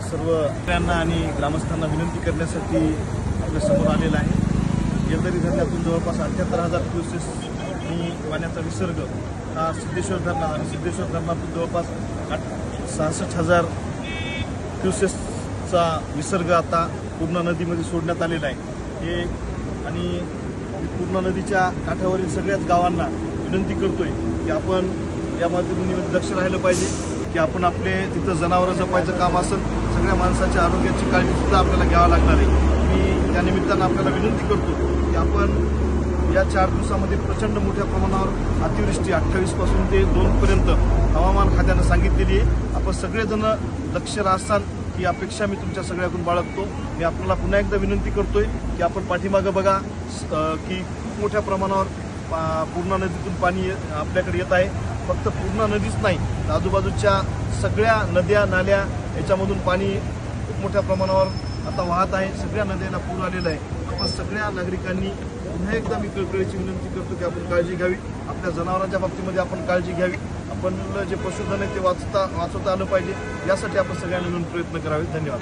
सर्व शेतकऱ्यांना आणि ग्रामस्थांना विनंती करण्यासाठी आपल्या समोर आलेला आहे। येलदरी धरणातून जवळपास 78,000 क्युसेक्सनी पाण्याचा विसर्ग हा सिद्धेश्वर धरणात आणि सिद्धेश्वर धरणातून जवळपास 66,000 क्युसेक्सचा विसर्ग आता पूर्णा नदीमध्ये सोडण्यात आलेला आहे। हे आणि पूर्णा नदीच्या काठावरील सगळ्याच गावांना विनंती करतोय की आपण या माध्यमातून लक्ष राहिलं पाहिजे की आपण आपले तिथं जनावरं जपायचं काम असेल, सगळ्या माणसाच्या आरोग्याची काळजी सुद्धा आपल्याला घ्यावी लागणार आहे। मी त्या निमित्तानं आपल्याला विनंती करतो की आपण या 4 दिवसामध्ये प्रचंड मोठ्या प्रमाणावर अतिवृष्टी 28 पासून ते 2 पर्यंत हवामान खात्यानं सांगितलेली आहे। आपण सगळेजण लक्ष राहसान ही अपेक्षा मी तुमच्या सगळ्याकडून बाळगतो। मी आपल्याला पुन्हा एकदा विनंती करतोय की आपण पाठीमागं बघा की खूप मोठ्या प्रमाणावर पूर्णा नदीतून पाणी आपल्याकडे येत आहे। फक्त पूर्णा नदीच नाही, आजूबाजूच्या सगळ्या नद्या नाल्या याच्यामधून पाणी खूप मोठ्या प्रमाणावर आता वाहत आहे। सगळ्या नद्यांना पूर आलेला आहे। आपण सगळ्या नागरिकांनी पुन्हा एकदा मी कळकळीची विनंती करतो की आपण काळजी घ्यावी, आपल्या जनावरांच्या बाबतीमध्ये आपण काळजी घ्यावी, आपण जे पशुधन आहे ते वाचवता आलं पाहिजे, यासाठी आपण सगळ्यांनी मिळून प्रयत्न करावे। धन्यवाद।